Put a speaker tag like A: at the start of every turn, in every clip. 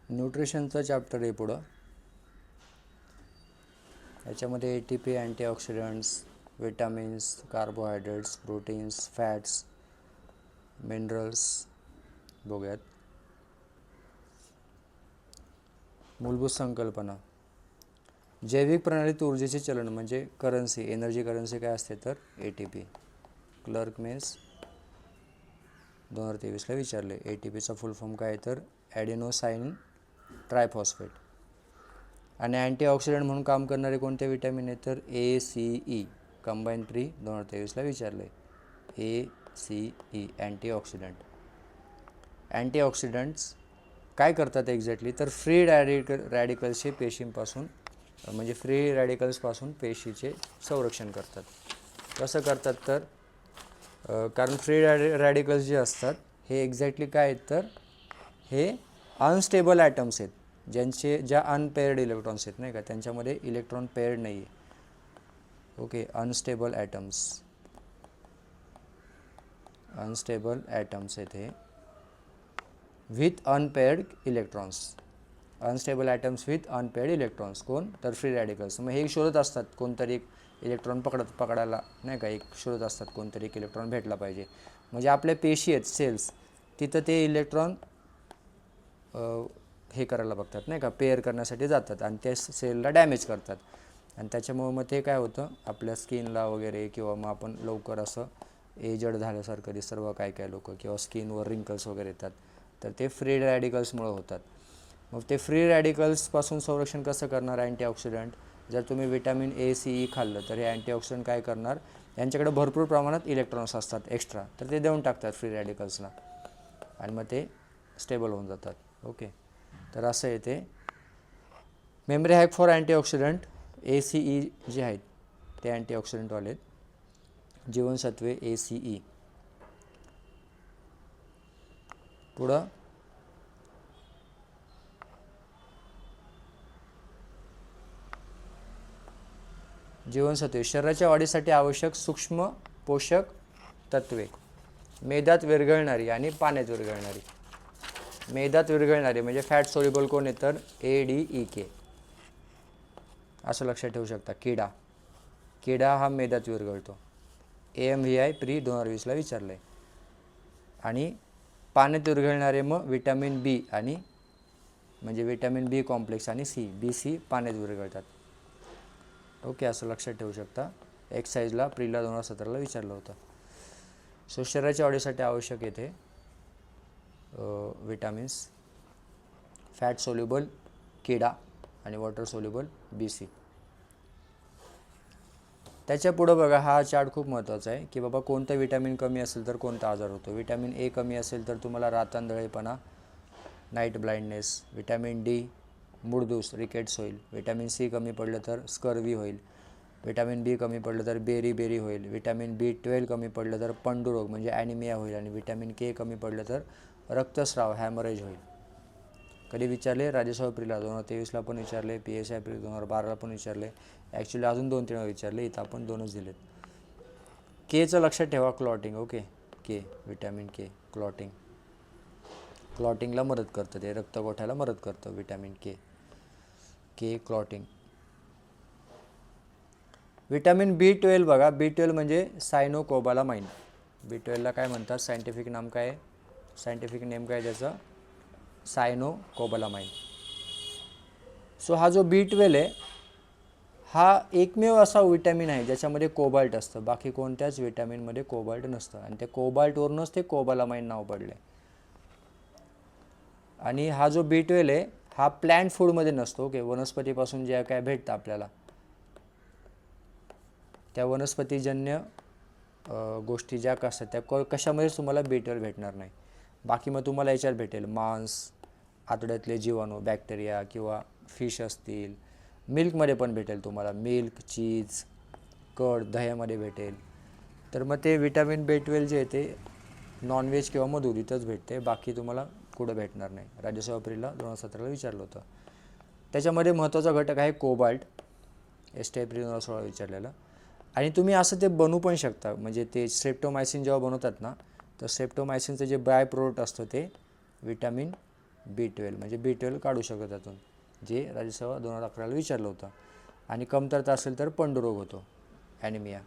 A: न्यूट्रिशनचा chapter आहे पुढं. याच्यामध्ये ATP, antioxidants, vitamins, carbohydrates, proteins, fats, minerals बघूयात. मूलभूत संकल्पना. जैविक प्रणालीत ऊर्जेचे चलन म्हणजे करन्सी, एनर्जी करन्सी काय असते तर ATP. क्लर्क मेन्स 2023ला विचारले. ATPचा फुल फॉर्म काय तर ॲडेनोसाइन ट्रायफॉस्फेट. आणि अँटीऑक्सिडंट म्हणून काम करणारे कोणते विटॅमिन आहेत तर ACE. कंबाईन प्री 2023ला विचारले. ACE antioxidant. अँटीऑक्सिडंट्स काय करतात एक्झॅक्टली तर फ्री रॅडिकल्सचे पेशींपासून म्हणजे फ्री रॅडिकल्सपासून पेशीचे संरक्षण करतात. कसं करतात तर कारण फ्री रॅडिकल्स जे असतात हे एक्झॅक्टली काय आहेत तर हे अनस्टेबल ॲटम्स आहेत, ज्या अनपेअर्ड इलेक्ट्रॉन्स आहेत नाही का, त्यांच्यामध्ये इलेक्ट्रॉन पेअर्ड नाही आहे. ओके, अनस्टेबल ॲटम्स आहेत हे with unpaired electrons. Unstable atoms with unpaired electrons कोण तर फ्री रॅडिकल्स. मग हे शोधत असतात कोणतरी एक इलेक्ट्रॉन पकडायला नाही का, एक शोधत असतात कोणतरी एक इलेक्ट्रॉन भेटला पाहिजे. म्हणजे आपल्या पेशी आहेत सेल्स, तिथं ते इलेक्ट्रॉन हे करायला बघतात नाही का, पेअर करण्यासाठी जातात आणि त्या सेलला डॅमेज करतात. आणि त्याच्यामुळे मग ते काय होतं आपल्या स्किनला वगैरे, किंवा मग आपण लवकर असं एजड झाल्यासारखं दिसतं काय काय लोक, किंवा स्किनवर रिंकल्स वगैरे येतात, तर ते फ्री रॅडिकल्समुळे होतात. मग ते फ्री रॅडिकल्सपासून संरक्षण कसं करणार अँटीऑक्सिडंट. जर तुम्ही विटॅमिन ACE खाल्लं तर हे अँटीऑक्सिडंट काय करणार, यांच्याकडे भरपूर प्रमाणात इलेक्ट्रॉन्स असतात एक्स्ट्रा, तर ते देऊन टाकतात फ्री रॅडिकल्सला आणि मग ते स्टेबल होऊन जातात. ओके, तर असं आहे ते. Memory hack for antioxidant. ACE जे आहेत ते अँटीऑक्सिडंटवाले आहेत. जीवनसत्वे ACE. पुढं जीवनसत्वे शरीराच्या वाढीसाठी आवश्यक सूक्ष्म पोषक तत्वे. मेदात विरघळणारी आणि पाण्यात विरघळणारी. मेदात विरघळणारी म्हणजे फॅट सोल्युबल कोण आहे तर ADEK. असं लक्षात ठेवू शकता. किडा हा मेदात विरघळतो. AMVI प्री 2020ला विचारलं आहे. आणि पाण्यात विरघळणारे मग विटॅमिन B आणि म्हणजे विटॅमिन B कॉम्प्लेक्स आणि BC पाण्यात विरघळतात. ओके, असं लक्षात ठेवू शकता. एक्साईजला प्रीला 2017ला विचारलं होतं. सो शरीराच्या वाढीसाठी आवश्यक येते विटॅमिन्स, फॅट सोल्युबल किडा आणि वॉटर सोल्युबल BC. त्याच्या पुढं बघा, हा चार्ट खूप महत्त्वाचा आहे की बाबा कोणतं विटॅमिन कमी असेल तर कोणता आजार होतो. विटॅमिन A कमी असेल तर तुम्हाला रातआंधळेपणा, नाईट ब्लाइंडनेस. विटॅमिन D मूळदूस, रिकेट्स होईल. विटॅमिन C कमी पडलं तर स्कर्वी होईल. विटॅमिन B कमी पडलं तर बेरी होईल. विटॅमिन B12 कमी पडलं तर पंडुरोग म्हणजे ॲनिमिया होईल. आणि विटॅमिन K कमी पडलं तर रक्तस्राव, हॅमरेज होईल. कधी विचारले राज्यसभा प्रीला 2023ला पण विचारले, PSI प्री 2012ला पण विचारले. ॲक्च्युली अजून 2-3 वेळा विचारले, इथं आपण 2च दिलेत. Kचं लक्षात ठेवा, clotting. Okay, K vitamin K क्लॉटिंगला मदत करतं, ते रक्तगोठ्याला मदत करतं vitamin K clotting. Vitamin B12 बघा, B12 म्हणजे सायनोकोबालामाइन. B12ला काय म्हणतात, सायंटिफिक नाम काय आहे, सायंटिफिक नेम काय त्याचं, सायनोकोबालामाइन. सो हा जो B12 आहे हा एकमेव असा विटॅमिन आहे ज्याच्यामध्ये कोबाल्ट असतं. बाकी कोणत्याच विटॅमिनमध्ये कोबाल्ट नसतं आणि त्या कोबाल्टवरूनच ते कोबालामाइन नाव पडले. आणि हा जो B12 आहे हा प्लॅन्ट फूडमध्ये नसतो. ओके, वनस्पतीपासून जे काय भेटतं आपल्याला त्या वनस्पतीजन्य गोष्टी ज्या असतात त्या कशामध्येच तुम्हाला B12 भेटणार नाही. बाकी मग तुम्हाला याच्यात भेटेल मांस, आतड्यातले जीवाणू, बॅक्टेरिया किंवा फिश असतील. मिल्कमध्ये पण भेटेल तुम्हाला, मिल्क, चीज, कर्ड, दह्यामध्ये भेटेल. तर मग ते विटॅमिन B12 जे आहे ते नॉनव्हेज किंवा मधून इथंच भेटते, बाकी तुम्हाला कुठं भेटणार नाही. राज्यसभा प्रीला 2017ला विचारलं होतं. त्याच्यामध्ये महत्त्वाचा घटक आहे कोबाल्ट, STI प्री 2016 विचारलेलं. आणि तुम्ही असं ते बनवू पण शकता, म्हणजे ते स्ट्रेप्टोमायसिन जेव्हा बनवतात ना, तर स्ट्रेप्टोमायसिनचं जे बाय प्रोडक्ट असतं ते विटॅमिन B12 म्हणजे B12 काढू शकतो त्यातून, जे राज्यसेवा 2011ला विचारलं होतं. आणि कमतरता असेल तर पंडुरोग होतो, ॲनिमिया.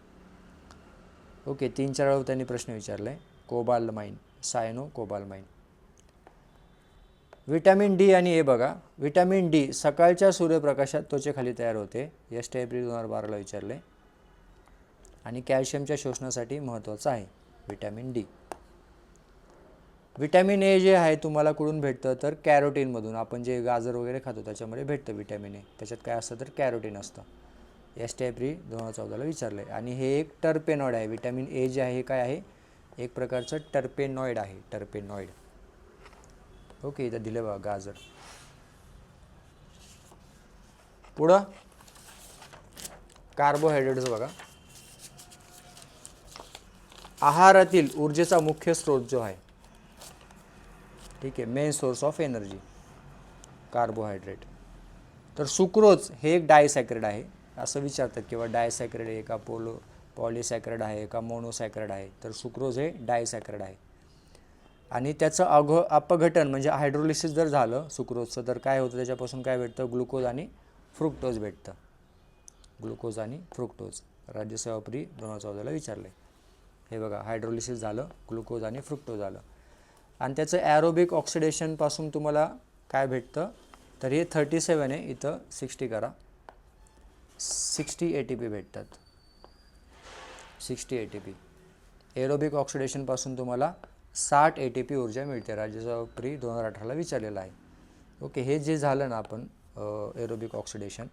A: ओके, 3-4 वेळा त्यांनी प्रश्न विचारला आहे. कोबाल्टमाइन, सायनो कोबाल्टमाइन. विटॅमिन डी आणि ए बघा. विटॅमिन डी सकाळच्या सूर्यप्रकाशात त्वचेखाली तयार होते, एप्रिल 2012ला विचारले. आणि कॅल्शियमच्या शोषणासाठी महत्त्वाचं आहे विटॅमिन डी. विटॅमिन ए जे आहे तुम्हाला कुठून भेटतं तर कॅरोटीनमधून. आपण जे गाजर वगैरे खातो त्याच्यामध्ये भेटतं विटॅमिन ए. त्याच्यात काय असतं तर कॅरोटीन असतं. एप्रिल 2014ला विचारलं आहे. आणि हे एक टर्पेनॉइड आहे. विटॅमिन ए जे आहे हे काय आहे, एक प्रकारचं टर्पेनॉइड आहे, टर्पेनॉइड. ओके, इथं दिलं बघा गाजर. पुढं कार्बोहायड्रेट्स बघा. आहारातील ऊर्जेचा मुख्य स्रोत जो आहे, ठीक आहे, main source of energy, carbohydrate. तर सुक्रोज हे एक डायसॅक्राइड आहे. असं विचारतात किंवा डायसॅक्राइड आहे का पॉलिसॅक्राइड आहे का मोनोसॅक्राइड आहे. तर सुक्रोज हे डायसॅक्राइड आहे. आणि त्याचं अपघटन म्हणजे हायड्रोलिसिस जर झालं सुक्रोजचं तर काय होतं, त्याच्यापासून काय भेटतं, ग्लुकोज आणि फ्रुक्टोज भेटतं. ग्लुकोज आणि फ्रुक्टोज. राज्यसेवा प्री 2014ला विचारले. हे बघा, हायड्रोलिसिस झालं, ग्लुकोज आणि फ्रुक्टोज झालं. आणि त्याचं ॲरोबिक ऑक्सिडेशनपासून तुम्हाला काय भेटतं तर हे 37 आहे, इथं 60 करा, 60 ATP भेटतात, 60 ATP. एरोबिक ऑक्सिडेशनपासून तुम्हाला 60 ATP ऊर्जा मिळते. राज्यसेवा प्री 2018ला विचारलेलं आहे. ओके, हे जे झालं ना आपण एरोबिक ऑक्सिडेशन,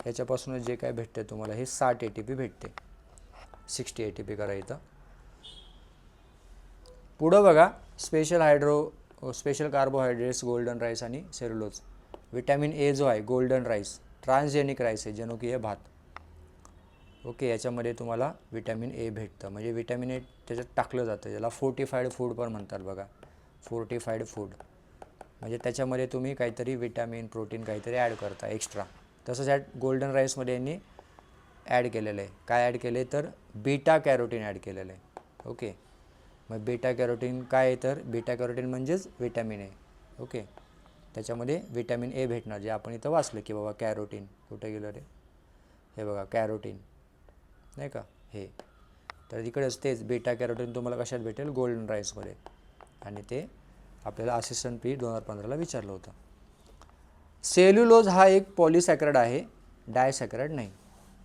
A: ह्याच्यापासूनच जे काय भेटते तुम्हाला हे 60 ATP भेटते, 60 ATP करा इथं. पुढं बघा, स्पेशल कार्बोहायड्रेट्स, गोल्डन राईस आणि सेल्युलोज. विटॅमिन ए जो आहे गोल्डन राईस, ट्रान्सजेनिक राईस आहे, जनुकीय भात. ओके, याच्यामध्ये तुम्हाला विटॅमिन ए भेटतं. म्हणजे विटॅमिन ए त्याच्यात टाकलं जातं, ज्याला फोर्टिफाईड फूड पण म्हणतात बघा, फोर्टिफाईड फूड. म्हणजे त्याच्यामध्ये तुम्ही काहीतरी विटॅमिन प्रोटीन काहीतरी ॲड करता एक्स्ट्रा. तसंच ॲड गोल्डन राईसमध्ये यांनी ॲड केलेलं आहे. काय ॲड केलं आहे तर बीटा कॅरोटीन ॲड केलेलं आहे. ओके, मग बीटा कॅरोटीन काय आहे तर बीटा कॅरोटीन म्हणजेच विटॅमिन ए. ओके, त्याच्यामध्ये विटॅमिन ए भेटणार, जे आपण इथं वाचलं की बाबा कॅरोटीन कुठे गेलं रे, हे बघा कॅरोटीन नाही का हे. तर इकडेच तेच बीटा कॅरोटीन तुम्हाला कशात भेटेल, गोल्डन राईसमध्ये. आणि ते आपल्याला असिस्टंट पी 2015ला विचारलं होतं. सेल्युलोज हा एक पॉलिसॅक्राइड आहे, डायसॅक्राइड नाही.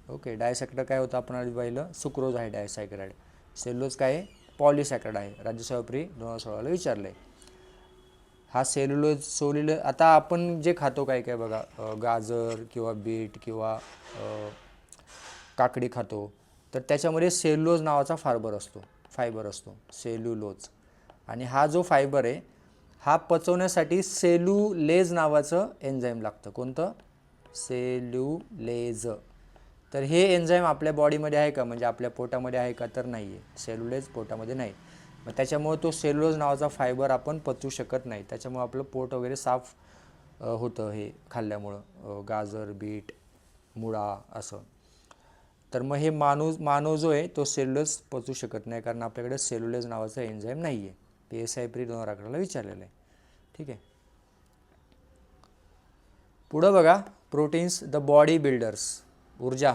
A: ओके, डायसॅक्राइड काय होतं आपण आधी पाहिलं, सुक्रोज आहे डायसॅक्राइड. सेल्युलोज काय आहे, पॉलिसॅक्राइड आहे. राज्यसेवा प्री 2016ला विचारलं आहे. हा सेल्युलोज आता आपण जे खातो काय काय बघा, गाजर किंवा बीट किंवा काकडी खातो, तर त्याच्यामध्ये सेल्युलोज नावाचा फायबर असतो सेल्युलोज. आणि हा जो फायबर आहे हा पचवण्यासाठी सेल्युलेज नावाचं एन्झाईम लागतं. कोणतं, सेल्युलेज. तर हे एन्झाईम आपल्या बॉडीमध्ये आहे का, म्हणजे आपल्या पोटामध्ये आहे का तर नाही आहे, सेल्युलेज पोटामध्ये नाही. मग त्याच्यामुळे तो सेल्युलोज नावाचा फायबर आपण पचवू शकत नाही. त्याच्यामुळे आपलं पोट वगैरे साफ होतं हे खाल्ल्यामुळं, गाजर बीट मुळा असं. तर मग हे मानव जो आहे तो सेल्युलोज पचवू शकत नाही, कारण आपल्याकडे सेल्युलेज नावाचा एन्झाईम नाही आहे. PSI प्री 2011ला विचारलेलं आहे. ठीक आहे, पुढं बघा, प्रोटीन्स, द बॉडी बिल्डर्स, ऊर्जा.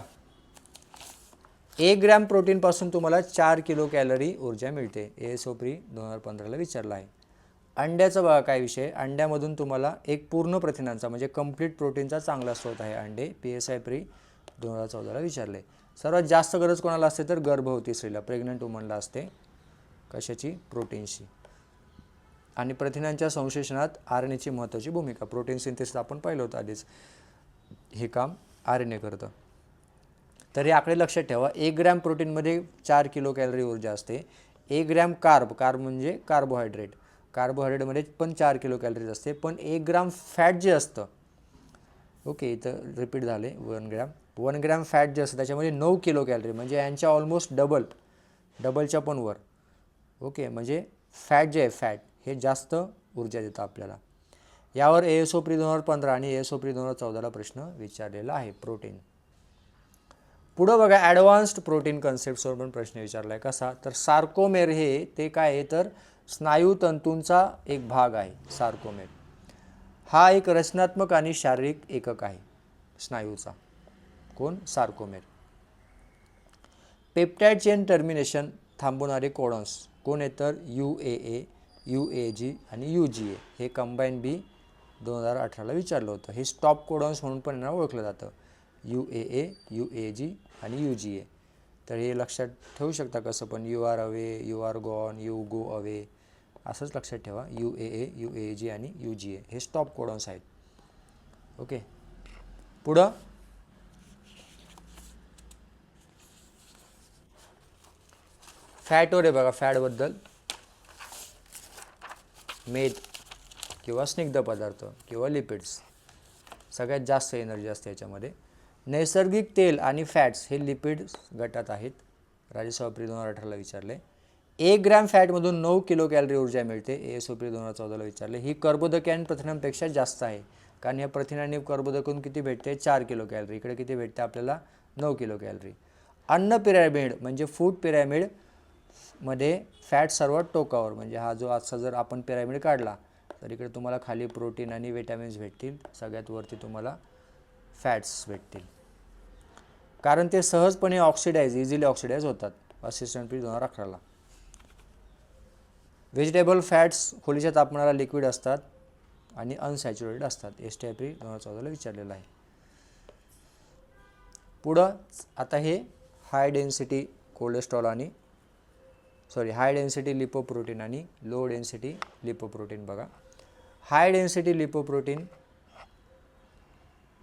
A: 1 ग्रॅम प्रोटीनपासून तुम्हाला 4 किलो कॅलरी ऊर्जा मिळते. ASO प्री 2015ला विचारला आहे. अंड्याचा बघा काय विषय, अंड्यामधून तुम्हाला एक पूर्ण प्रथिनांचा म्हणजे कंप्लीट प्रोटीनचा चांगला स्रोत आहे अंडे. PSI प्री 2014ला विचारले. सर्वात जास्त गरज कोणाला असते तर गर्भवती स्त्रीला, प्रेग्नंट वुमनला असते. कशाची, प्रोटीन्सची. आणि प्रथिनांच्या संश्लेषणात RNAची महत्त्वाची भूमिका. प्रोटीन सिंथेसिस आपण पाहिलं होतं आधीच, हे काम RNA करतं. तर हे आकडे लक्षात ठेवा. 1 ग्रॅम प्रोटीनमध्ये 4 किलो कॅलरी ऊर्जा असते. 1 ग्रॅम कार्ब म्हणजे कार्बोहायड्रेटमध्ये पण 4 किलो कॅलरीज असते. पण 1 ग्रॅम फॅट जे असतं, ओके इथं रिपीट झाले, 1 ग्रॅम फॅट जे असतं त्याच्यामध्ये 9 किलो कॅलरी, म्हणजे यांच्या ऑलमोस्ट डबलच्या पण वर. ओके, म्हणजे फॅट जे आहे फॅट हे जास्त ऊर्जा देतं आपल्याला. यावर ASO प्री 2015 आणि ASO प्री 2014ला प्रश्न विचारलेला आहे. प्रोटीन. पुढं बघा, ॲडव्हान्स्ड प्रोटीन कन्सेप्टवर पण प्रश्न विचारला आहे. कसा तर सार्कोमेर हे ते काय आहे तर स्नायूतंतूंचा एक भाग आहे सार्कोमेर. हा एक रचनात्मक आणि शारीरिक एकक आहे स्नायूचा. कोण? सार्कोमेर. पेप्टाइड चेन टर्मिनेशन थांबवणारे कोडॉन्स कोण आहेत? तर UAA, UAG आणि UGA. हे कंबाईन बी 2018ला विचारलं होतं. हे स्टॉप कोडॉन्स म्हणून पण ओळखलं जातं. UAA, UAG आणि UGA. तर हे लक्षात ठेवू शकता कसं पण, you are away, you are gone, you go away, असंच लक्षात ठेवा. UAA, UAG आणि UGA हे स्टॉप कोडॉन्स आहेत. ओके, पुढं फॅटवर आहे बघा. फॅटबद्दल मेद किंवा स्निग्ध पदार्थ किंवा लिपिड्स सगळ्यात जास्त एनर्जी असते याच्यामध्ये. नैसर्गिक तेल आणि फॅट्स हे लिपिड्स गटात आहेत. राज्यसभा 2018ला विचारले. 1 ग्रॅम फॅटमधून 9 किलो कॅलरी ऊर्जा मिळते. ASOP 2014ला विचारले. ही कर्बोदके आणि प्रथिनांपेक्षा जास्त आहे, कारण या प्रथिनांनी कर्बोदकून किती भेटते? 4 किलो कॅलरी. इकडे किती भेटते आपल्याला? 9 किलो कॅलरी. अन्न पिरॅमिड म्हणजे फूड पिरॅमिड मध्ये फॅट सर्वात टोकावर, म्हणजे हा जो आजचा जर आपण पिरॅमिड काढला तर इकडे तुम्हाला खाली प्रोटीन आणि विटॅमिन्स भेटतील, सगळ्यात वरती तुम्हाला फॅट्स भेटतील, कारण ते सहजपणे इझिली ऑक्सिडाइज होतात. असिस्टंट पी 2018ला. व्हेजिटेबल फॅट्स खोलीच्या तापमानाला लिक्विड असतात आणि अनसॅच्युरेटेड असतात. STIP 2014ला विचारलेलं आहे. पुढं आता हे हाय डेन्सिटी कोलेस्ट्रॉल आणि हाय डेन्सिटी लिपोप्रोटीन आणि लो डेन्सिटी लिपोप्रोटीन बघा. हाय डेन्सिटी लिपोप्रोटीन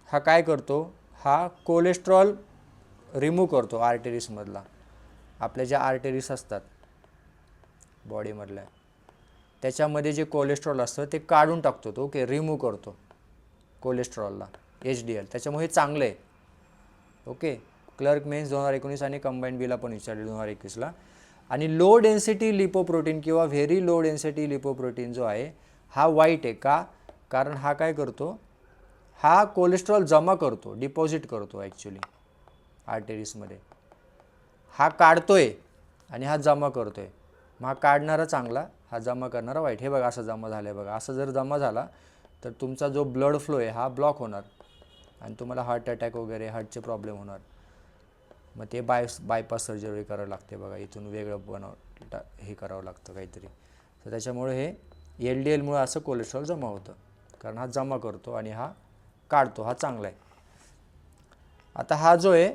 A: हा काय करतो? हा कोलेस्ट्रॉल रिमूव्ह करतो आर्टरीजमधला. आपल्या ज्या आर्टरीज असतात बॉडीमधल्या, त्याच्यामध्ये जे कोलेस्ट्रॉल असतं ते काढून टाकतो तो. ओके, रिमूव्ह करतो कोलेस्ट्रॉलला, HDL. त्याच्यामुळे हे चांगलं आहे. ओके, क्लर्क मेन्स 2019 आणि कंबाईंड बीला पण विचारले 2021ला. आणि लो डेन्सिटी लिपोप्रोटीन किंवा व्हेरी लो डेन्सिटी लिपोप्रोटीन जो आहे हा वाईट आहे. का? कारण हा काय करतो? हा कोलेस्ट्रॉल जमा करतो, डिपॉझिट करतो ॲक्च्युली आर्टरीजमध्ये. हा काढतोय आणि हा जमा करतोय. मग हा काढणारा चांगला, हा जमा करणारा वाईट. हे बघा, असं जमा झालं आहे बघा. असं जर जमा झाला तर तुमचा जो ब्लड फ्लो आहे हा ब्लॉक होणार आणि तुम्हाला हार्ट अटॅक वगैरे, हार्टचे प्रॉब्लेम होणार. मग ते बायपास सर्जरी करावं लागते बघा. इथून वेगळं हे करावं लागतं काहीतरी. तर त्याच्यामुळे हे LDLमुळे असं कोलेस्ट्रॉल जमा होतं, कारण हा जमा करतो आणि हा काढतो. हा चांगला आहे. आता हा जो आहे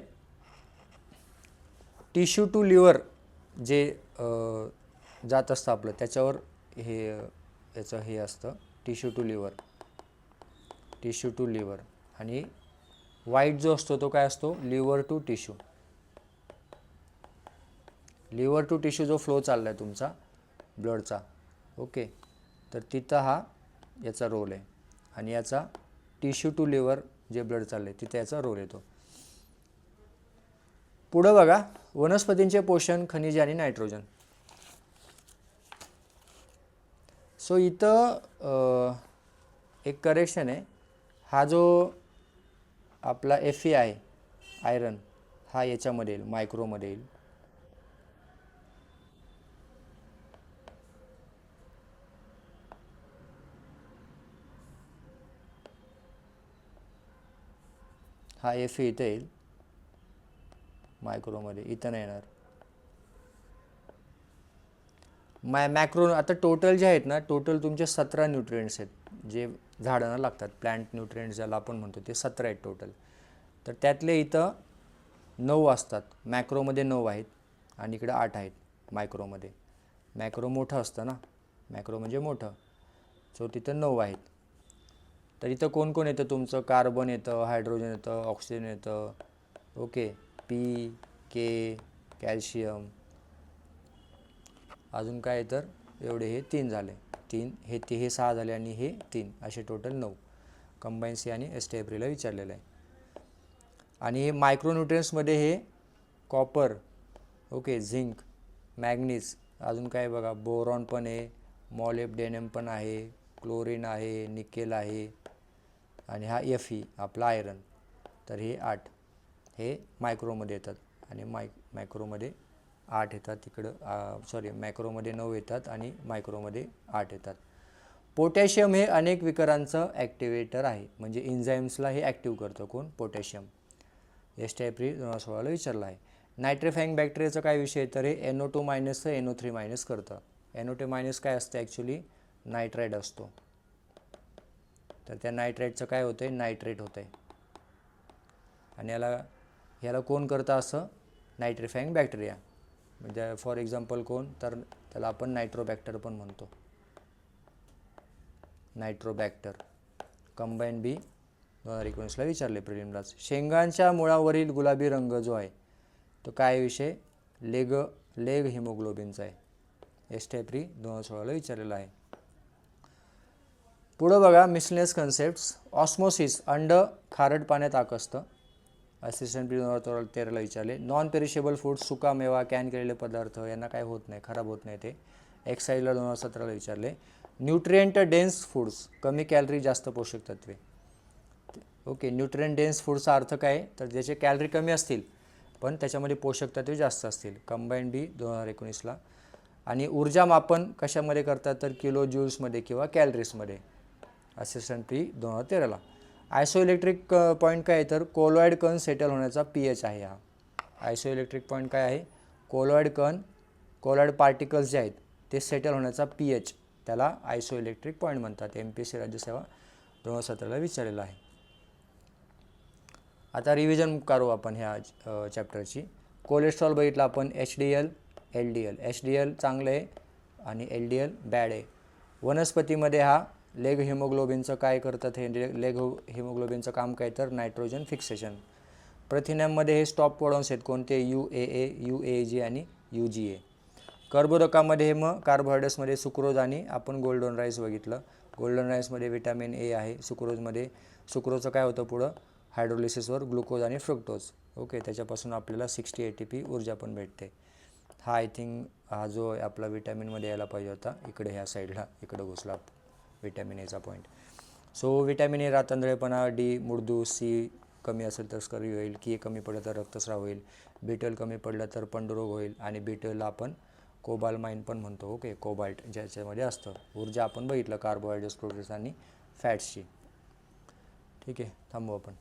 A: टिश्यू टू लिव्हर जे जात असतं आपलं, त्याच्यावर हे याचं हे असतं टिश्यू टू लिव्हर. आणि वाईट जो असतो तो काय असतो? Liver to tissue. Liver to tissue जो फ्लो चालला आहे तुमचा ब्लडचा, ओके, तर तिथं हा याचा रोल आहे. आणि याचा टिश्यू टू लिव्हर जे ब्लड चाललं आहे तिथे याचा रोल येतो. पुढं बघा, वनस्पतींचे पोषण, खनिजे आणि नायट्रोजन. सो इथं एक करेक्शन आहे. हा जो आपला Fe आहे आयरन, हा याच्यामध्ये येईल, मायक्रोमध्ये येईल. हा Fe इथं येईल मायक्रोमध्ये, इथं नाही येणार. मॅक्रो आता टोटल जे आहेत ना, टोटल तुमचे 17 न्यूट्रिएंट्स आहेत जे झाडांना लागतात. प्लांट न्यूट्रिएंट्स ज्याला आपण म्हणतो ते 17 आहेत टोटल. तर त्यातले इथं 9 असतात. मॅक्रोमध्ये 9 आहेत आणि इकडं 8 आहेत मायक्रोमध्ये. मॅक्रो मोठं असतं ना, मॅक्रो म्हणजे मोठं. सो तिथं 9 आहेत. तर इथं कोण कोण येतं तुमचं? कार्बन येतं, हायड्रोजन येतं, ऑक्सिजन येतं, ओके, P, K, कॅल्शियम, अजून काय, तर एवढे हे 3 झाले. 3 हे 6 झाले आणि हे 3, असे टोटल 9. कंबाईन सी आणि STIPला विचारलेलं आहे. आणि हे मायक्रोन्यूट्रियन्समध्ये हे कॉपर, ओके, झिंक, मॅग्नीज, अजून काय बघा, बोरॉन पण आहे, मॉलिब्डेनम पण आहे, क्लोरीन आहे, निकेल आहे आणि हा Fe आपला आयरन. तर हे 8 हे मायक्रोमध्ये येतात आणि मायक्रोमध्ये 8 येतात. तिकडं मॅक्रोमध्ये 9 येतात आणि मायक्रोमध्ये 8 येतात. पोटॅशियम हे अनेक विकारांचं ॲक्टिवेटर आहे, म्हणजे एन्झाईम्सला हे ॲक्टिव्ह करतं कोण? पोटॅशियम. एस टी एप्रिल 2016ला विचारलं आहे. नायट्रिफाईंग बॅक्टेरियाचा काय विषय, तर हे NO2- NO3- करतं. NO2- काय असतं ॲक्च्युली? नायट्राईड असतो. तर त्या नायट्राईडचं काय होतं आहे? नायट्रेट होतं आहे. आणि ह्याला कोण करतं असं? नायट्रिफाईंग बॅक्टेरिया. म्हणजे फॉर एक्झाम्पल कोण? तर त्याला आपण नायट्रोबॅक्टर पण म्हणतो. नायट्रोबॅक्टर. कंबाईन बी 2019ला विचारले प्रिलिमलाच. शेंगांच्या मुळावरील गुलाबी रंग जो आहे तो काय विषय? लेग हिमोग्लोबिनचा आहे. एस टी एप्रिल 2016ला विचारलेला आहे. पुढं बघा मिसलेनियस कन्सेप्ट्स. ऑस्मोसिस, अंड खारट पाण्यात आकसतं. असिस्टंट प्री 2013ला विचारले. नॉन पेरिशेबल फूड, सुका मेवा, कॅन केलेले पदार्थ यांना काय होत नाही, खराब होत नाही ते. एक्साईजला 2017ला विचारले. न्यूट्रिएंट डेन्स फूड्स, कमी कॅलरी जास्त पोषक तत्वे. ओके, न्यूट्रिएंट डेन्स फूडचा अर्थ काय? तर ज्याचे कॅलरी कमी असतील पण त्याच्यामध्ये पोषक तत्वे जास्त असतील. कंबाईंड बी 2019ला. आणि ऊर्जा मापन कशामध्ये करतात? तर किलो ज्यूल्समध्ये किंवा कॅलरीजमध्ये. असिस्टंट प्री 2013ला. आयसोइलेक्ट्रिक पॉईंट काय आहे? तर कोलॉइड कण सेटल होण्याचा pH आहे हा. आयसोइलेक्ट्रिक पॉईंट काय आहे? कोलॉइड पार्टिकल्स जे आहेत ते सेटल होण्याचा pH, त्याला आयसोइलेक्ट्रिक पॉईंट म्हणतात. MPSC राज्यसेवा 2017ला विचारलेला आहे. आता रिव्हिजन करू आपण ह्या चॅप्टरची. कोलेस्ट्रॉल बघितलं आपण. HDL, LDL. HDL चांगलं आहे आणि LDL बॅड आहे. वनस्पतीमध्ये हा लेग हिमोग्लोबिनचं काय करतात? हे लेग हिमोग्लोबिनचं काम काय? तर नायट्रोजन फिक्सेशन. प्रथिनांमध्ये हे स्टॉप कोडॉन्स आहेत कोणते? UAA, UAG आणि UGA. कर्बोदकामध्ये हे मग कार्बोहायड्रेट्समध्ये सुक्रोज आणि आपण गोल्डन राईस बघितलं. गोल्डन राईसमध्ये विटॅमिन A आहे. सुक्रोजचं काय होतं पुढं? हायड्रोलिसिसवर ग्लुकोज आणि फ्रुक्टोज. ओके, त्याच्यापासून आपल्याला 60 ATP ऊर्जा पण भेटते. हा आय थिंक हा जो आपला विटॅमिनमध्ये यायला पाहिजे होता, इकडे ह्या साईडला इकडं घुसला विटॅमिन एचा पॉईंट. सो विटॅमिन ए रातंधळेपणा, डी मुडदू, सी कमी असेल तर स्कर्वी होईल, की कमी पडलं तर रक्तस्राव होईल, B12 कमी पडलं तर पंडरोग होईल आणि B12ला आपण कोबालमाइन पण म्हणतो. ओके, कोबाल्ट ज्याच्यामध्ये असतं. ऊर्जा आपण बघितलं कार्बोहायड्रेट्स, प्रोटीन्स आणि फॅट्सची. ठीक आहे, थांबू आपण.